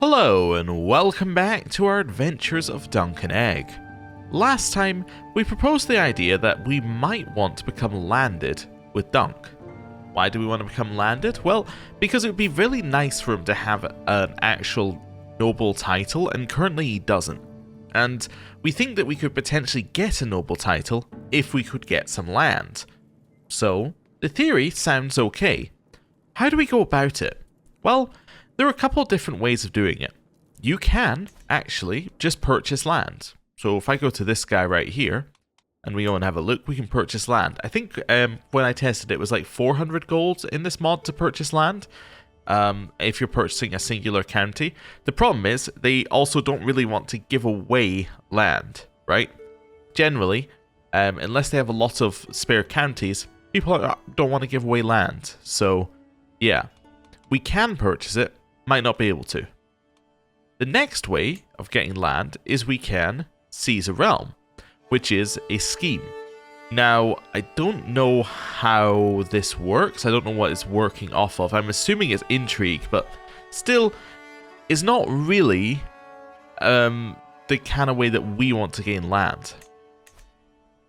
Hello and welcome back to our adventures of Duncan Egg. Last time, we proposed the idea that we might want to become landed with Dunk. Why do we want to become landed? Well, because it would be really nice for him to have an actual noble title, and currently he doesn't. And we think that we could potentially get a noble title if we could get some land. So, the theory sounds okay. How do we go about it? Well, there are a couple of different ways of doing it. You can actually just purchase land. So if I go to this guy right here, and we go and have a look, we can purchase land. I think when I tested it was like 400 gold in this mod to purchase land, if you're purchasing a singular county. The problem is, they also don't really want to give away land, right? Generally, unless they have a lot of spare counties, people don't want to give away land. So, yeah, we can purchase it. Might not be able to. The next way of getting land is we can seize a realm, which is a scheme. Now, I don't know how this works. I don't know what it's working off of. I'm assuming it's intrigue, but still, it's not really the kind of way that we want to gain land.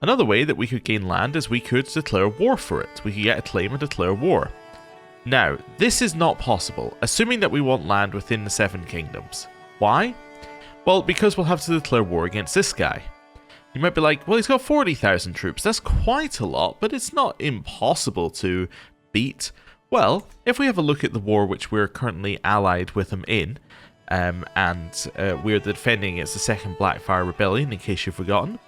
Another way that we could gain land is we could declare war for it. We could get a claim and declare war. Now, this is not possible, assuming that we want land within the 7 kingdoms. Why? Well, because we'll have to declare war against this guy. You might be like, well, he's got 40,000 troops. That's quite a lot, but it's not impossible to beat. Well, if we have a look at the war which we're currently allied with him in, we're defending against the second Blackfyre rebellion, in case you've forgotten,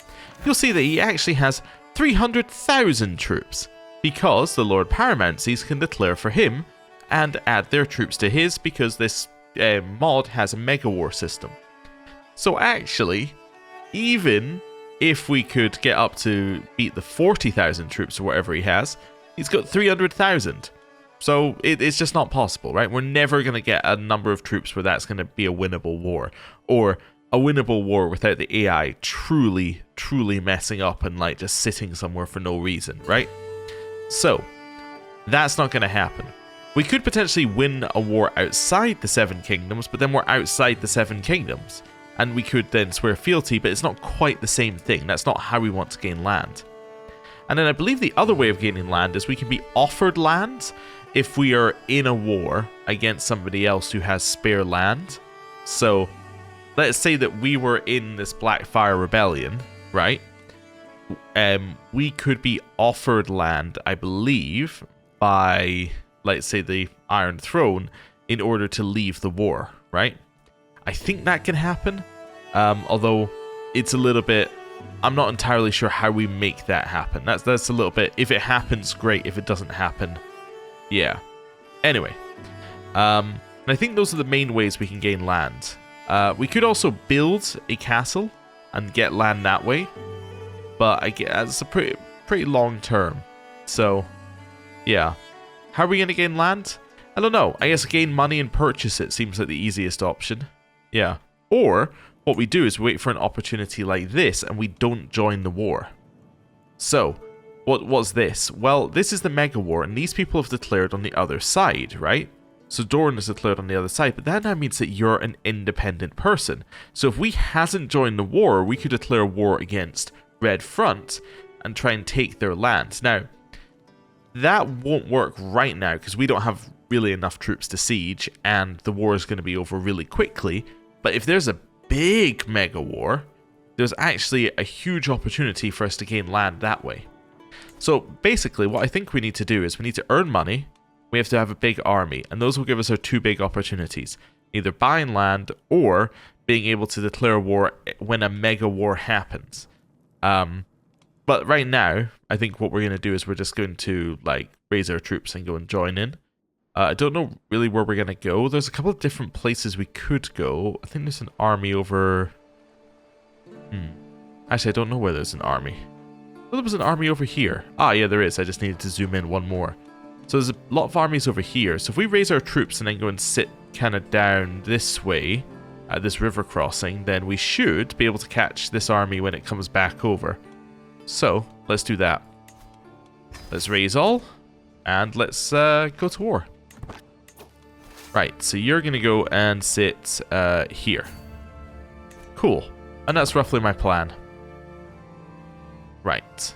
you'll see that he actually has 300,000 troops. Because the Lord Paramouncies can declare for him and add their troops to his, because this mod has a mega war system. So actually, even if we could get up to beat the 40,000 troops or whatever he has, he's got 300,000. So it's just not possible, right? We're never going to get a number of troops where that's going to be a winnable war. Or a winnable war without the AI truly messing up and like just sitting somewhere for no reason, right? So, that's not going to happen. We could potentially win a war outside the 7 kingdoms, but then we're outside the 7 kingdoms. And we could then swear fealty, but it's not quite the same thing. That's not how we want to gain land. And then I believe the other way of gaining land is we can be offered land if we are in a war against somebody else who has spare land. So, let's say that we were in this Blackfyre rebellion, right? We could be offered land, I believe, by, let's say, the Iron Throne in order to leave the war, right? I think that can happen, although it's a little bit, I'm not entirely sure how we make that happen. That's a little bit, if it happens, great. If it doesn't happen, yeah. Anyway, I think those are the main ways we can gain land. We could also build a castle and get land that way. But I guess it's a pretty long term. So, yeah. How are we going to gain land? I don't know. I guess gain money and purchase it seems like the easiest option. Yeah. Or, what we do is wait for an opportunity like this and we don't join the war. So, what's this? Well, this is the mega war and these people have declared on the other side, right? So Doran is declared on the other side, but that now means that you're an independent person. So if we hasn't joined the war, we could declare war against Red Front and try and take their lands. Now, that won't work right now because we don't have really enough troops to siege and the war is going to be over really quickly. But if there's a big mega war, there's actually a huge opportunity for us to gain land that way. So basically what I think we need to do is we need to earn money, we have to have a big army, and those will give us our 2 big opportunities. Either buying land or being able to declare war when a mega war happens. But right now, I think what we're going to do is we're just going to, like, raise our troops and go and join in. I don't know really where we're going to go. There's a couple of different places we could go. I think there's an army over... Actually, I don't know where there's an army. Well, there was an army over here. Ah, yeah, there is. I just needed to zoom in one more. So there's a lot of armies over here. So if we raise our troops and then go and sit kind of down this way, at this river crossing, then we should be able to catch this army when it comes back over. So, let's do that. Let's raise all, and let's go to war. Right, so you're going to go and sit here. Cool. And that's roughly my plan. Right.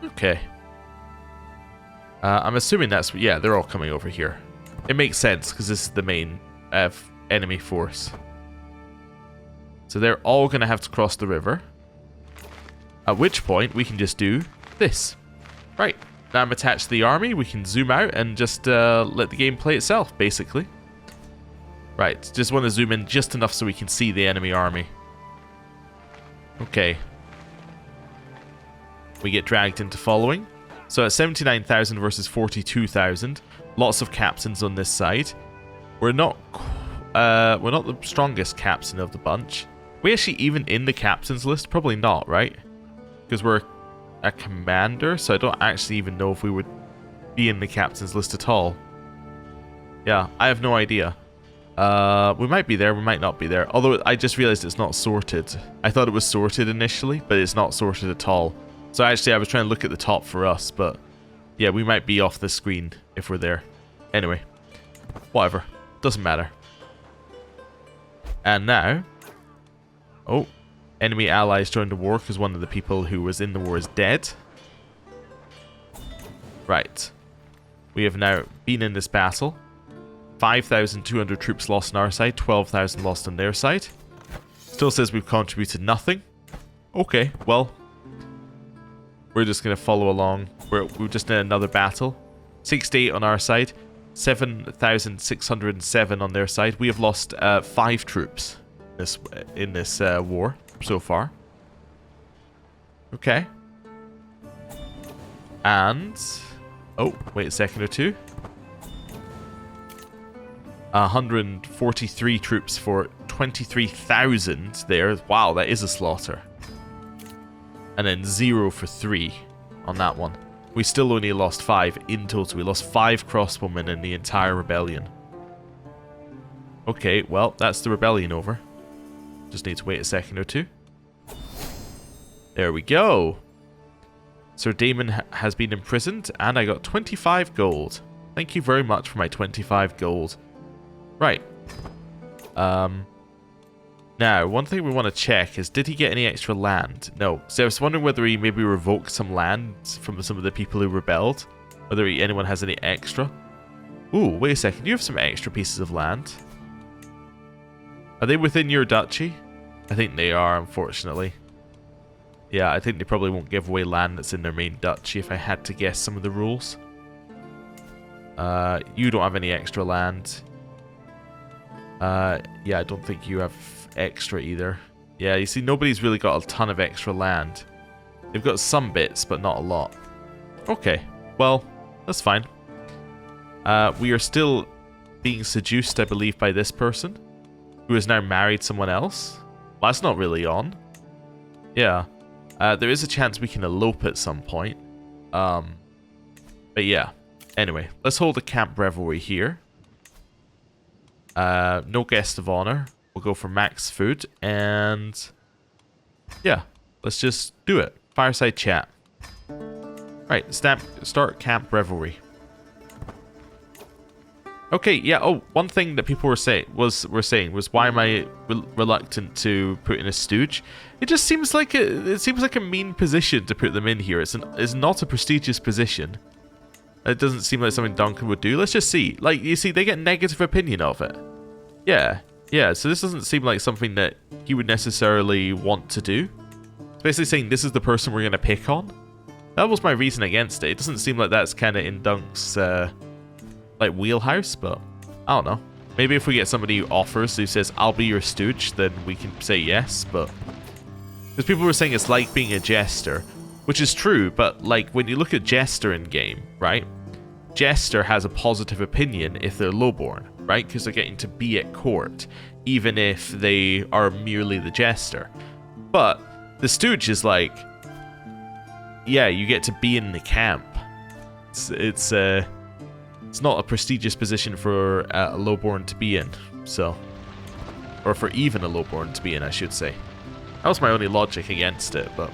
Okay. I'm assuming that's... Yeah, they're all coming over here. It makes sense, because this is the main enemy force. So they're all going to have to cross the river. At which point, we can just do this. Right. Now I'm attached to the army. We can zoom out and just let the game play itself, basically. Right. Just want to zoom in just enough so we can see the enemy army. Okay. We get dragged into following. So at 79,000 versus 42,000. Lots of captains on this side. We're not the strongest captain of the bunch. We actually even in the captain's list? Probably not, right? Because we're a commander, so I don't actually even know if we would be in the captain's list at all. Yeah, I have no idea. We might be there, we might not be there. Although I just realized it's not sorted. I thought it was sorted initially, but it's not sorted at all. So actually I was trying to look at the top for us, but yeah, we might be off the screen if we're there. Anyway, whatever. Doesn't matter. And now... Oh, enemy allies joined the war because one of the people who was in the war is dead. Right. We have now been in this battle. 5,200 troops lost on our side, 12,000 lost on their side. Still says we've contributed nothing. Okay, well, we're just going to follow along. We're just in another battle. 68 on our side, 7,607 on their side. We have lost 5 troops in this war so far. Okay. And... Oh, wait a second or two. 143 troops for 23,000 there. Wow, that is a slaughter. And then 0 for 3 on that one. We still only lost 5 in total. We lost 5 crossbowmen in the entire rebellion. Okay, well, that's the rebellion over. Just need to wait a second or two. There we go. Sir Damon has been imprisoned, and I got 25 gold. Thank you very much for my 25 gold. Right. Now, one thing we want to check is, did he get any extra land? No. So I was wondering whether he maybe revoked some land from some of the people who rebelled. Whether anyone has any extra. Ooh, wait a second. You have some extra pieces of land. Are they within your duchy? I think they are, unfortunately. Yeah, I think they probably won't give away land that's in their main duchy if I had to guess some of the rules. You don't have any extra land. Yeah, I don't think you have extra either. Yeah, you see, nobody's really got a ton of extra land. They've got some bits, but not a lot. Okay, well, that's fine. We are still being seduced, I believe, by this person, who has now married someone else. Well, that's not really on. Yeah. There is a chance we can elope at some point. But yeah. Anyway, let's hold a camp revelry here. No guest of honor. We'll go for max food. And yeah, let's just do it. Fireside chat. Right, start camp revelry. Okay, yeah. Oh, one thing that people were saying was why am I reluctant to put in a stooge? It just seems like a mean position to put them in here. It's not a prestigious position. It doesn't seem like something Duncan would do. Let's just see. Like, you see, they get negative opinion of it. Yeah, yeah. So this doesn't seem like something that he would necessarily want to do. It's basically saying this is the person we're gonna pick on. That was my reason against it. It doesn't seem like that's kind of in Dunk's like wheelhouse, but I don't know. Maybe if we get somebody who offers, who says, I'll be your stooge, then we can say yes, but... Because people were saying it's like being a jester, which is true, but like when you look at jester in game, right? Jester has a positive opinion if they're lowborn, right? Because they're getting to be at court, even if they are merely the jester. But the stooge is like, yeah, you get to be in the camp. It's not a prestigious position for a lowborn to be in, so... Or for even a lowborn to be in, I should say. That was my only logic against it, but...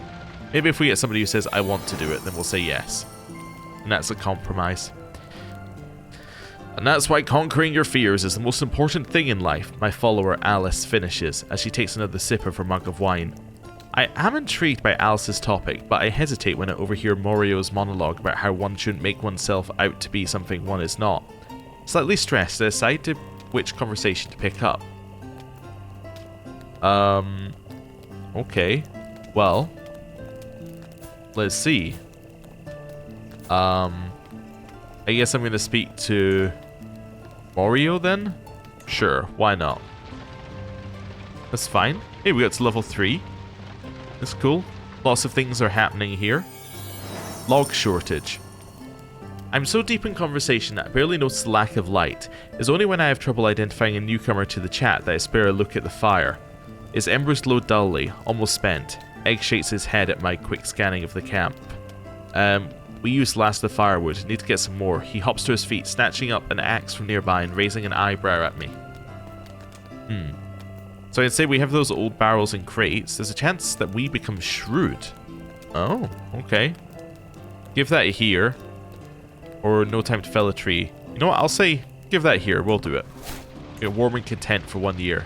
Maybe if we get somebody who says, I want to do it, then we'll say yes. And that's a compromise. And that's why conquering your fears is the most important thing in life, my follower Alice finishes as she takes another sip of her mug of wine. I am intrigued by Alice's topic, but I hesitate when I overhear Morio's monologue about how one shouldn't make oneself out to be something one is not. Slightly stressed, I decide to which conversation to pick up. Okay. Well, let's see. I guess I'm going to speak to Morio then? Sure, why not? That's fine. Hey, we got to level 3. That's cool. Lots of things are happening here. Log shortage. I'm so deep in conversation that I barely notice the lack of light. It's only when I have trouble identifying a newcomer to the chat that I spare a look at the fire. Its embers glow dully, almost spent. Egg shakes his head at my quick scanning of the camp. We used last of the firewood. Need to get some more. He hops to his feet, snatching up an axe from nearby and raising an eyebrow at me. So I'd say we have those old barrels and crates. There's a chance that we become shrewd. Oh, okay. Give that here. Or no time to fell a tree. You know what? I'll say give that here. We'll do it. You're warm and content for 1 year.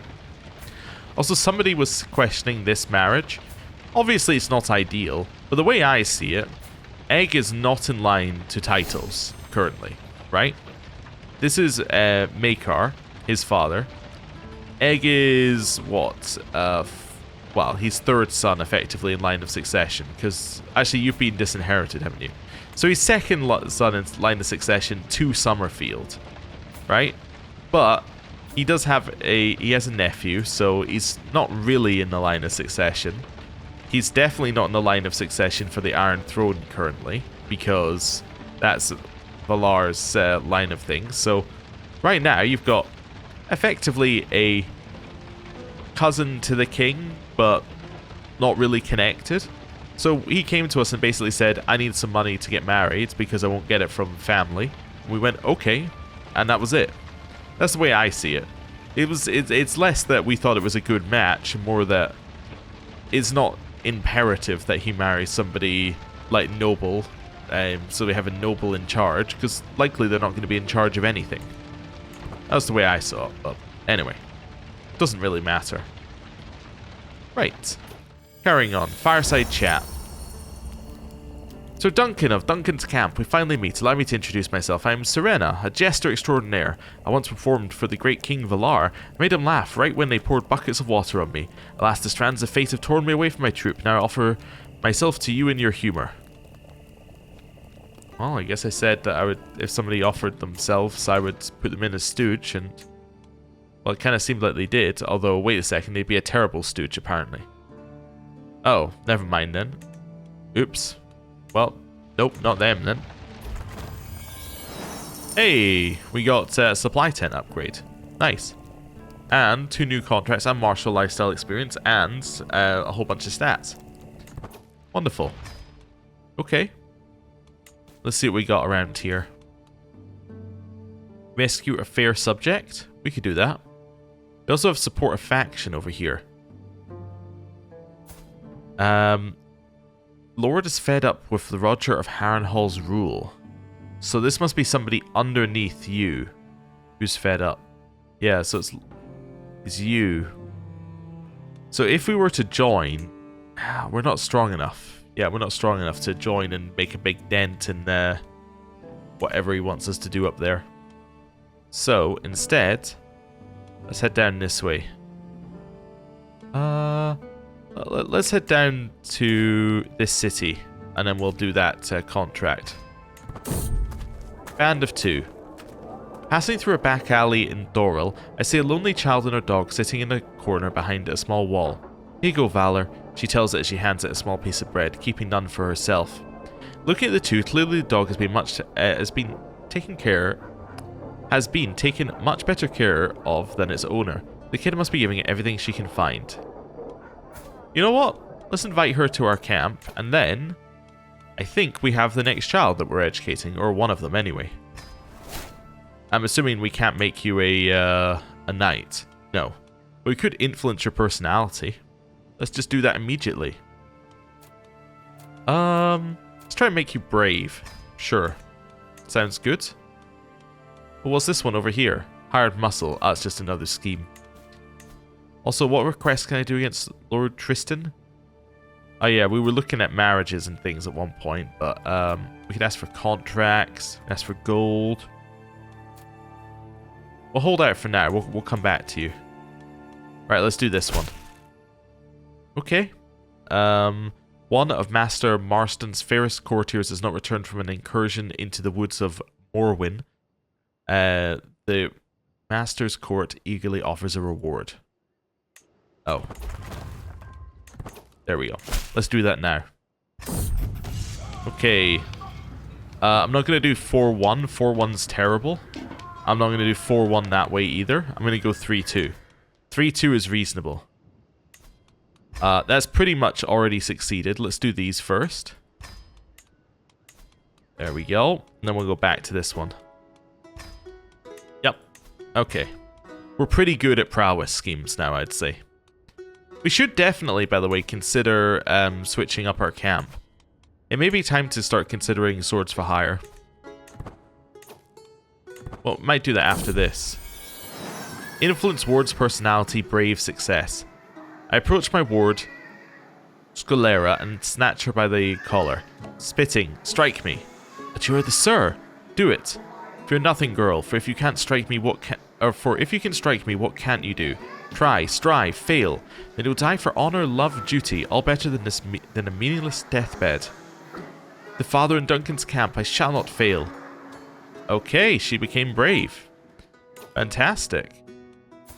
Also, somebody was questioning this marriage. Obviously, it's not ideal. But the way I see it, Egg is not in line to titles currently, right? This is Makar, his father. Egg is what? Well, he's third son effectively in line of succession. Because actually, you've been disinherited, haven't you? So he's second son in line of succession to Summerfield, right? But he does have he has a nephew, so he's not really in the line of succession. He's definitely not in the line of succession for the Iron Throne currently, because that's Valar's line of things. So right now you've got effectively a cousin to the king, but not really connected. So he came to us and basically said, I need some money to get married because I won't get it from family. We went, okay, and that was it. That's the way I see it. It's less that we thought it was a good match, more that it's not imperative that he marry somebody like noble, so we have a noble in charge, because likely they're not going to be in charge of anything. That's the way I saw it, but anyway, doesn't really matter. Right, carrying on, fireside chat. So Duncan of Duncan's camp, we finally meet. Allow me to introduce myself. I am Serena, a jester extraordinaire. I once performed for the great King Valar. I made him laugh right when they poured buckets of water on me. Alas, the strands of fate have torn me away from my troop. Now I offer myself to you in your humor. Well, I guess I said that I would, if somebody offered themselves, I would put them in a stooge, and well, it kind of seemed like they did, although, wait a second, they'd be a terrible stooge, apparently. Oh, never mind then. Oops. Well, nope, not them then. Hey, we got a supply tent upgrade. Nice. And 2 new contracts and martial lifestyle experience and a whole bunch of stats. Wonderful. Okay. Let's see what we got around here. Rescue a fair subject. We could do that. We also have support a faction over here. Lord is fed up with the Roger of Harrenhal's rule. So this must be somebody underneath you who's fed up. Yeah, so it's you. So if we were to join, we're not strong enough. Yeah, we're not strong enough to join and make a big dent in whatever he wants us to do up there. So instead, let's head down this way. Let's head down to this city, and then we'll do that contract. Band of 2. Passing through a back alley in Doril, I see a lonely child and her dog sitting in a corner behind a small wall. Here you go, Valor, she tells it as she hands it a small piece of bread, keeping none for herself. Looking at the two, clearly the dog has been taken much better care of than its owner. The kid must be giving it everything she can find. You know what? Let's invite her to our camp, and then I think we have the next child that we're educating, or one of them anyway. I'm assuming we can't make you a knight. No. But we could influence your personality. Let's just do that immediately. Let's try and make you brave. Sure. Sounds good. But what's this one over here? Hired muscle. Ah, it's just another scheme. Also, what request can I do against Lord Tristan? Oh yeah, we were looking at marriages and things at one point, but we could ask for contracts, ask for gold. We'll hold out for now. We'll come back to you. Right, let's do this one. Okay. One of Master Marston's fairest courtiers has not returned from an incursion into the woods of Morwyn. The Master's court eagerly offers a reward. Oh. There we go. Let's do that now. Okay. I'm not going to do 4-1. 4-1's terrible. I'm not going to do 4-1 that way either. I'm going to go 3-2. 3-2 is reasonable. That's pretty much already succeeded. Let's do these first. There we go. And then we'll go back to this one. Yep. Okay. We're pretty good at prowess schemes now, I'd say. We should definitely, by the way, consider switching up our camp. It may be time to start considering swords for hire. Well, might do that after this. Influence ward's personality, brave, success. I approach my ward, Scholera, and snatch her by the collar. Spitting, strike me. But you are the sir. Do it. Fear nothing, girl, for if you can't strike me, what can... Or for if you can strike me, what can't you do? Try, strive, fail. Then you'll die for honor, love, duty, all better than a meaningless deathbed. The father in Duncan's camp, I shall not fail. Okay, she became brave. Fantastic.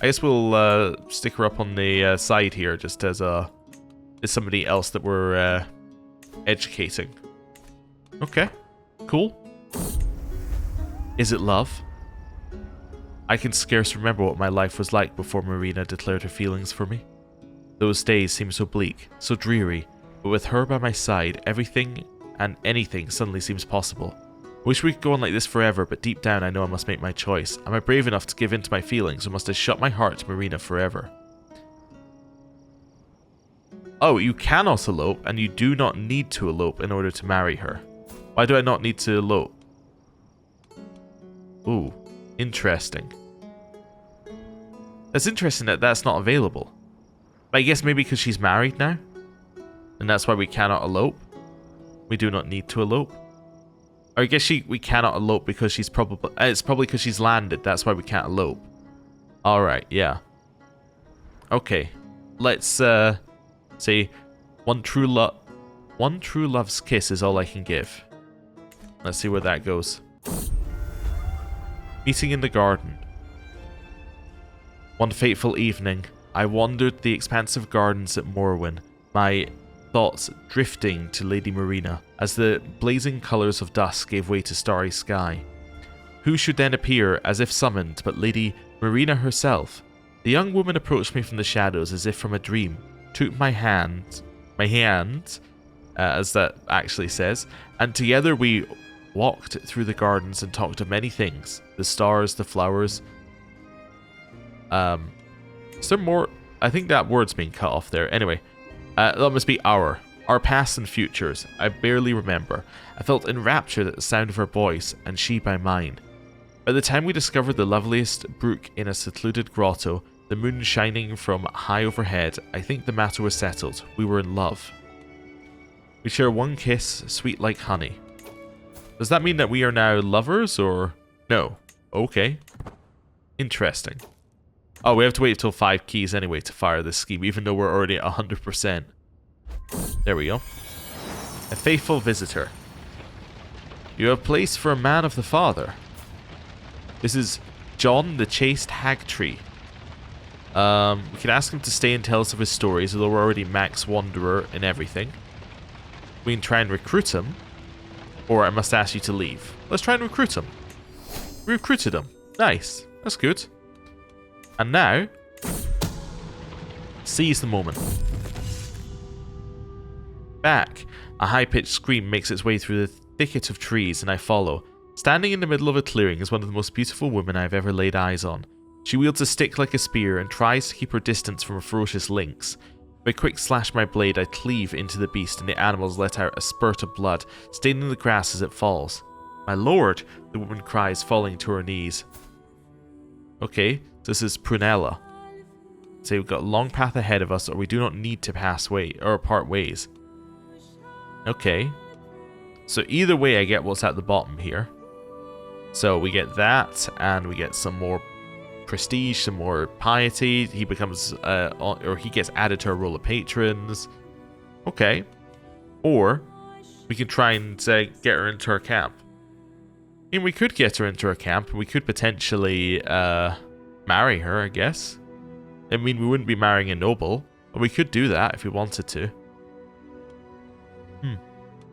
I guess we'll stick her up on the side here, just as somebody else that we're educating. Okay, cool. Is it love? I can scarce remember what my life was like before Marina declared her feelings for me. Those days seemed so bleak, so dreary, but with her by my side, everything and anything suddenly seems possible. I wish we could go on like this forever, but deep down I know I must make my choice. Am I brave enough to give in to my feelings, or must I shut my heart to Marina forever? Oh, you cannot elope, and you do not need to elope in order to marry her. Why do I not need to elope? Ooh, interesting. That's interesting that that's not available. But I guess maybe because she's married now? And that's why we cannot elope? We do not need to elope? Or I guess we cannot elope because she's probably... it's probably because she's landed, that's why we can't elope. Alright, yeah. Okay. Let's, say... One true love's kiss is all I can give. Let's see where that goes. Meeting in the garden. One fateful evening, I wandered the expansive gardens at Morwyn, my thoughts drifting to Lady Marina, as the blazing colours of dusk gave way to starry sky. Who should then appear, as if summoned, but Lady Marina herself? The young woman approached me from the shadows as if from a dream, took my hand, as that actually says, and together we walked through the gardens and talked of many things. The stars, the flowers. Is there more? I think that word's being cut off there. Anyway, that must be our past and futures. I barely remember. I felt enraptured at the sound of her voice, and she by mine. By the time we discovered the loveliest brook in a secluded grotto, the moon shining from high overhead, I think the matter was settled. We were in love. We share one kiss, sweet like honey. Does that mean that we are now lovers, or... No. Okay. Interesting. Oh, we have to wait till 5 keys anyway to fire this scheme, even though we're already at 100%. There we go. A faithful visitor. You have place for a man of the father. This is John the Chaste Hag Tree. We can ask him to stay and tell us of his stories, although we're already max wanderer and everything. We can try and recruit him. Or I must ask you to leave. Let's try and recruit him. We recruited him. Nice. That's good. And now, seize the moment. Back. A high-pitched scream makes its way through the thicket of trees, and I follow. Standing in the middle of a clearing is one of the most beautiful women I have ever laid eyes on. She wields a stick like a spear and tries to keep her distance from a ferocious lynx. With a quick slash of my blade, I cleave into the beast, and the animals let out a spurt of blood, staining the grass as it falls. My lord, the woman cries, falling to her knees. Okay, this is Prunella. Say we've got a long path ahead of us, or we do not need to pass way or part ways. Okay. So either way, I get what's at the bottom here. So we get that, and we get some more prestige, some more piety. He becomes, or he gets added to our roll of patrons. Okay. Or we can try and get her into our camp. I mean, we could get her into our camp, and we could potentially marry her, I guess. I mean, we wouldn't be marrying a noble, but we could do that if we wanted to.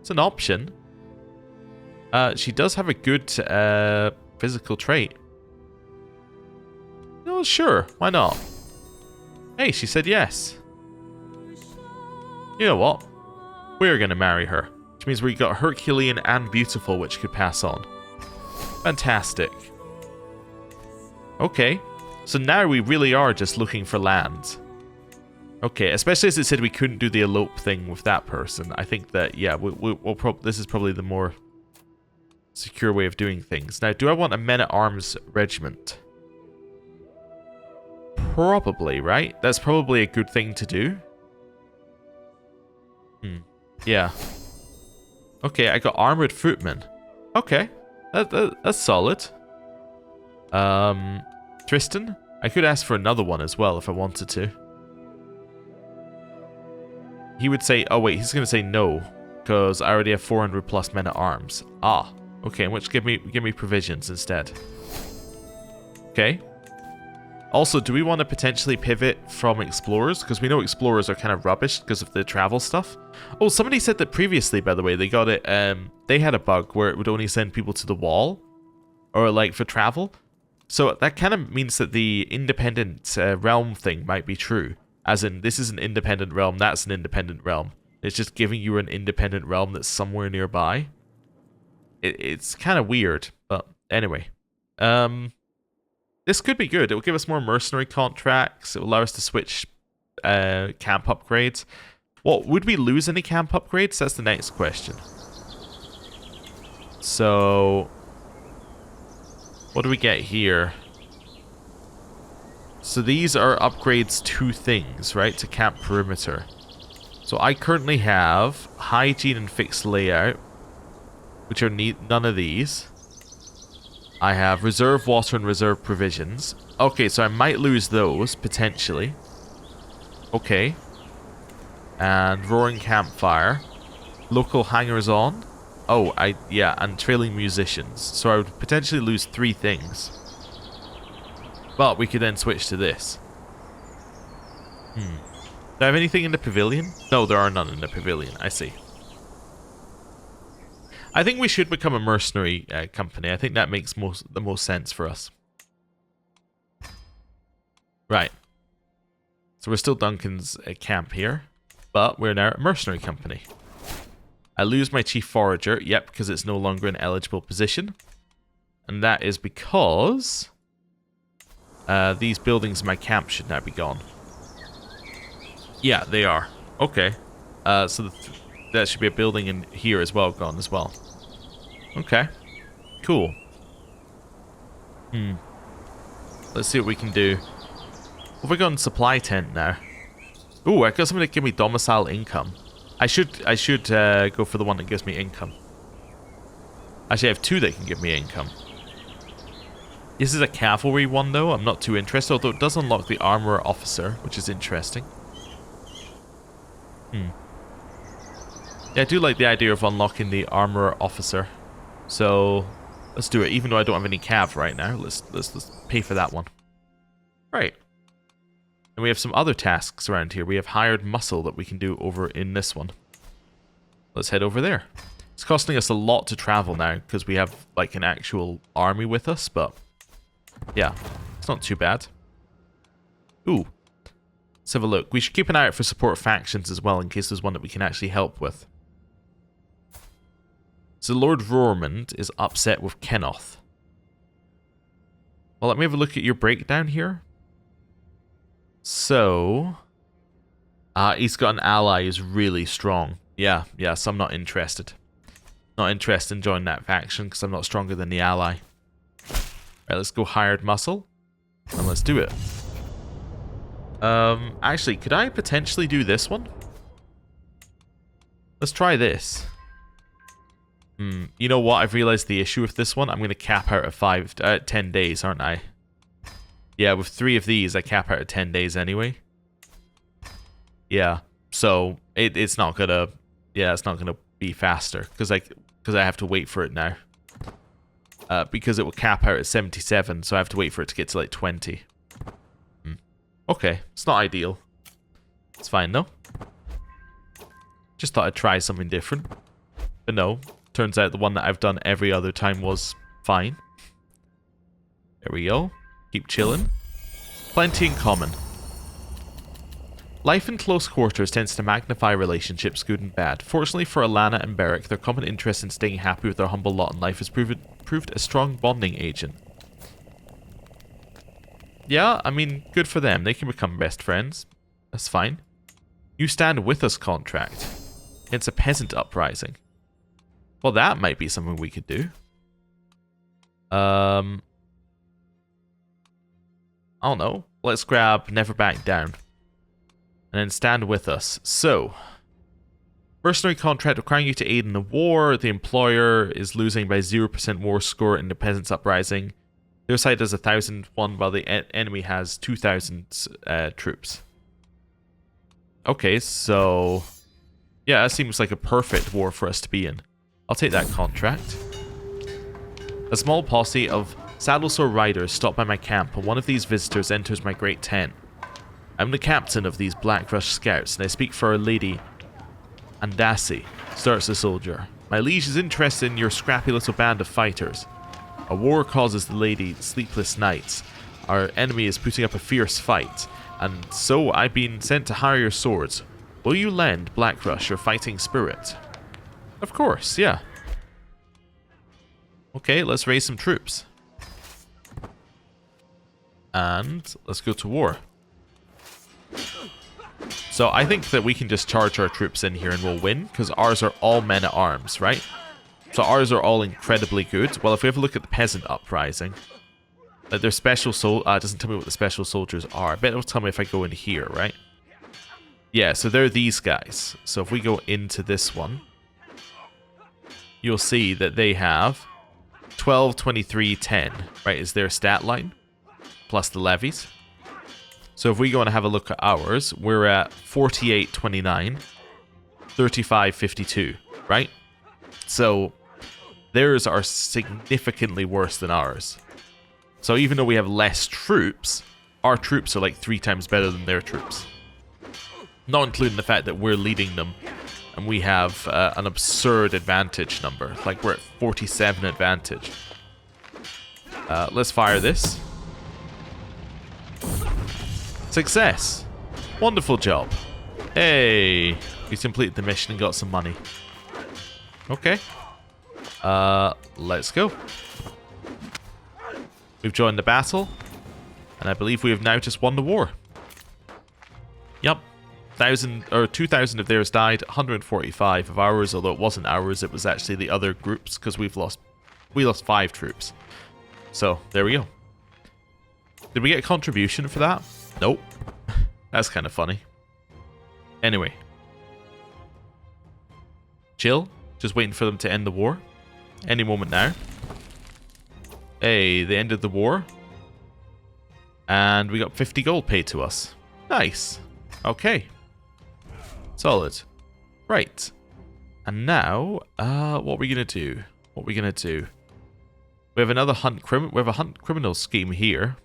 It's an option. She does have a good physical trait. No, sure, why not? Hey, she said yes. You know what? We're going to marry her, which means we got Herculean and beautiful, which could pass on. Fantastic. Okay, so now we really are just looking for land. Okay, especially as it said we couldn't do the elope thing with that person. I think that, yeah, this is probably the more secure way of doing things. Now, do I want a men-at-arms regiment? Probably, right? That's probably a good thing to do. Yeah. Okay, I got armored footmen. Okay, that's solid. Tristan? I could ask for another one as well if I wanted to. He would say, oh wait, he's going to say no, because I already have 400 plus men-at-arms. Ah, okay, which give me provisions instead. Okay. Also, do we want to potentially pivot from explorers? Because we know explorers are kind of rubbish because of the travel stuff. Oh, somebody said that previously, by the way, they got it, they had a bug where it would only send people to the wall, or like for travel. So that kind of means that the independent realm thing might be true. As in, this is an independent realm, that's an independent realm. It's just giving you an independent realm that's somewhere nearby. It's kind of weird, but anyway. This could be good. It will give us more mercenary contracts. It will allow us to switch camp upgrades. What, would we lose any camp upgrades? That's the next question. So, what do we get here? So these are upgrades to things, right? To camp perimeter. So I currently have hygiene and fixed layout, which are none of these. I have reserve water and reserve provisions. Okay, so I might lose those, potentially. Okay. And roaring campfire. Local hangers on. Oh, yeah, and trailing musicians. So I would potentially lose 3 things. But we could then switch to this. Do I have anything in the pavilion? No, there are none in the pavilion. I see. I think we should become a mercenary company. I think that makes the most sense for us. Right. So we're still Duncan's camp here. But we're now a mercenary company. I lose my chief forager. Yep, because it's no longer an eligible position. And that is because these buildings in my camp should now be gone. Yeah, they are. Okay. So that should be a building in here as well, gone as well. Okay. Cool. Let's see what we can do. What have we got in supply tent now? Ooh, I got something to give me domicile income. I should go for the one that gives me income. Actually, I have 2 that can give me income. This is a cavalry one, though. I'm not too interested, although it does unlock the armorer officer, which is interesting. Yeah, I do like the idea of unlocking the armorer officer. So, let's do it. Even though I don't have any cav right now, let's pay for that one. Right. And we have some other tasks around here. We have hired muscle that we can do over in this one. Let's head over there. It's costing us a lot to travel now because we have like an actual army with us, but yeah, it's not too bad. Ooh. Let's have a look. We should keep an eye out for support factions as well in case there's one that we can actually help with. So Lord Roermond is upset with Kenoth. Well, let me have a look at your breakdown here. So, he's got an ally who's really strong. Yeah, so I'm not interested. Not interested in joining that faction because I'm not stronger than the ally. Right, let's go hired muscle. And let's do it. Actually, could I potentially do this one? Let's try this. You know what? I've realized the issue with this one. I'm going to cap out at 10 days, aren't I? Yeah, with 3 of these, I cap out at 10 days anyway. Yeah, so it's not gonna. Yeah, it's not gonna be faster because I have to wait for it now. Because it will cap out at 77, so I have to wait for it to get to like 20. Okay, it's not ideal. It's fine though. Just thought I'd try something different. But no, turns out the one that I've done every other time was fine. There we go. Keep chilling. Plenty in common. Life in close quarters tends to magnify relationships, good and bad. Fortunately for Alana and Beric, their common interest in staying happy with their humble lot in life has proved a strong bonding agent. Yeah, I mean, good for them. They can become best friends. That's fine. You stand with us contract. It's a peasant uprising. Well, that might be something we could do. I don't know. Let's grab Never Back Down. And then stand with us. So, mercenary contract requiring you to aid in the war. The employer is losing by 0% war score in the peasants uprising. Their side has 1,001 while the enemy has 2,000 troops. Okay, so yeah, that seems like a perfect war for us to be in. I'll take that contract. A small posse of saddle-sore riders stop by my camp, and one of these visitors enters my great tent. I'm the captain of these Black Rush scouts, and I speak for our lady Andassi, starts the soldier. My liege is interested in your scrappy little band of fighters. A war causes the lady sleepless nights. Our enemy is putting up a fierce fight, and so I've been sent to hire your swords. Will you lend Black Rush your fighting spirit? Of course, yeah. Okay, let's raise some troops. And let's go to war. So I think that we can just charge our troops in here and we'll win, because ours are all men at arms, right? So ours are all incredibly good. Well, if we have a look at the peasant uprising, their special doesn't tell me what the special soldiers are. I bet it'll tell me if I go in here, right? Yeah, so they're these guys. So if we go into this one, you'll see that they have 12, 23, 10, right, is their stat line, plus the levies. So if we go and have a look at ours, we're at 48, 29, 35, 52, right? So theirs are significantly worse than ours. So even though we have less troops, our troops are like 3 times better than their troops. Not including the fact that we're leading them and we have an absurd advantage number. Like we're at 47 advantage. Let's fire this. Success! Wonderful job. Hey! We completed the mission and got some money. Okay. Let's go. We've joined the battle. And I believe we have now just won the war. Yep. 2,000 of theirs died, 145 of ours, although it wasn't ours, it was actually the other groups, because we lost 5 troops. So, there we go. Did we get a contribution for that? Nope. That's kind of funny. Anyway. Chill. Just waiting for them to end the war. Any moment now. Hey, they ended the war. And we got 50 gold paid to us. Nice. Okay. Solid. Right. And now, what are we going to do? What are we going to do? We have another hunt we have a hunt criminal scheme here.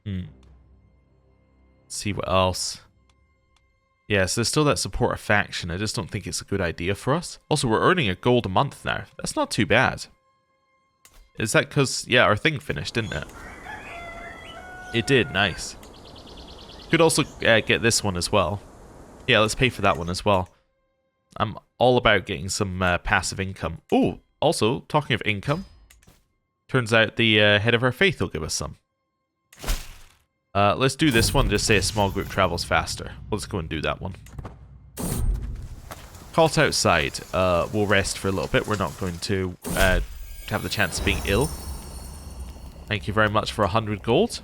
Let's see what else. Yeah, so there's still that support a faction. I just don't think it's a good idea for us. Also, we're earning a gold a month now. That's not too bad. Is that because, yeah, our thing finished, didn't it? It did, nice. Could also get this one as well. Yeah, let's pay for that one as well. I'm all about getting some passive income. Oh, also, talking of income, turns out the head of our faith will give us some. Let's do this one, just say a small group travels faster. Let's go and do that one. Caught outside. We'll rest for a little bit. We're not going to have the chance of being ill. Thank you very much for 100 gold.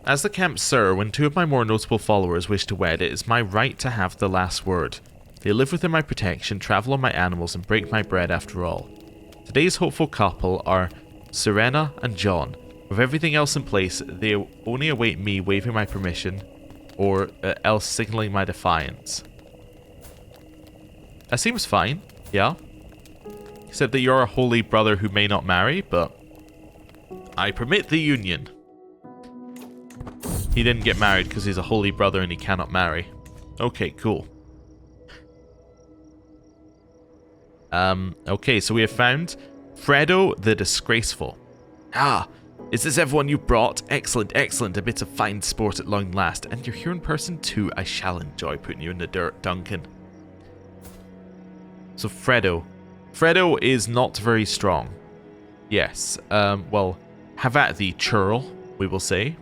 As the camp sir, when two of my more notable followers wish to wed, it is my right to have the last word. They live within my protection, travel on my animals, and break my bread after all. Today's hopeful couple are Serena and John. With everything else in place, they only await me waiving my permission, or else signaling my defiance. That seems fine, yeah. Except that you're a holy brother who may not marry, but I permit the union. He didn't get married because he's a holy brother and he cannot marry. Okay, cool. Okay, so we have found Fredo the Disgraceful. Ah, is this everyone you brought? Excellent, excellent. A bit of fine sport at long last. And you're here in person too. I shall enjoy putting you in the dirt, Duncan. So Fredo. Fredo is not very strong. Yes, well, have at thee, churl, we will say.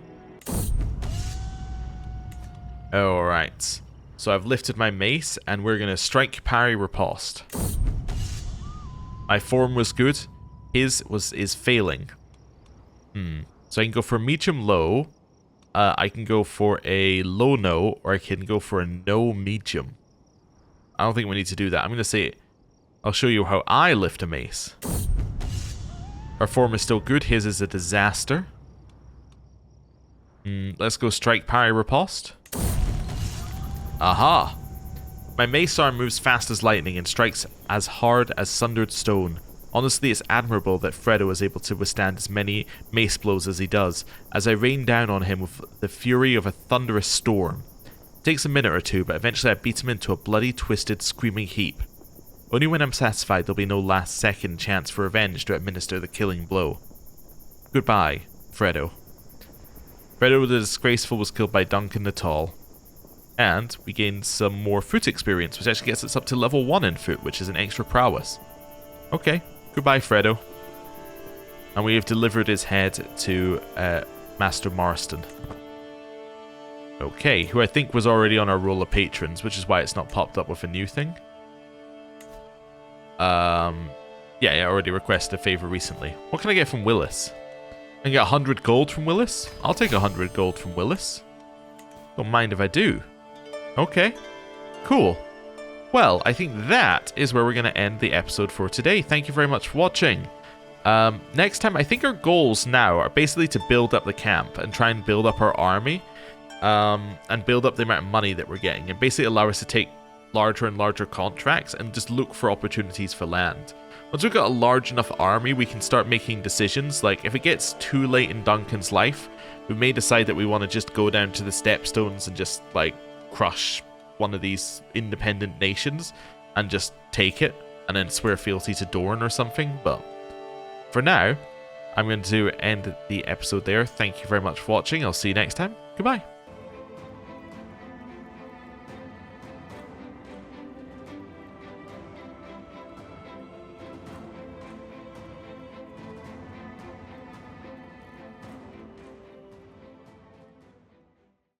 Alright. So I've lifted my mace, and we're going to strike, parry, riposte. My form was good. His is failing. So I can go for medium low. I can go for a low no, or I can go for a no medium. I don't think we need to do that. I'm going to say, I'll show you how I lift a mace. Our form is still good. His is a disaster. Let's go strike, parry, riposte. Aha! My mace arm moves fast as lightning and strikes as hard as sundered stone. Honestly, it's admirable that Fredo is able to withstand as many mace blows as he does, as I rain down on him with the fury of a thunderous storm. It takes a minute or two, but eventually I beat him into a bloody, twisted, screaming heap. Only when I'm satisfied there'll be no last-second chance for revenge to administer the killing blow. Goodbye, Fredo. Fredo the Disgraceful was killed by Duncan the Tall. And we gained some more foot experience, which actually gets us up to level 1 in foot, which is an extra prowess. Okay, goodbye Fredo. And we have delivered his head to Master Marston. Okay, who I think was already on our roll of patrons, which is why it's not popped up with a new thing. Yeah, I already requested a favor recently. What can I get from Willis? I can get 100 gold from Willis? I'll take 100 gold from Willis. Don't mind if I do. Okay, cool. Well, I think that is where we're going to end the episode for today. Thank you very much for watching. Next time, I think our goals now are basically to build up the camp and try and build up our army, and build up the amount of money that we're getting, and basically allow us to take larger and larger contracts and just look for opportunities for land. Once we've got a large enough army, we can start making decisions. Like, if it gets too late in Duncan's life, we may decide that we want to just go down to the Stepstones and just, like, crush one of these independent nations and just take it and then swear fealty to Dorne or something. But for now, I'm going to end the episode there. Thank you very much for watching. I'll see you next time. Goodbye.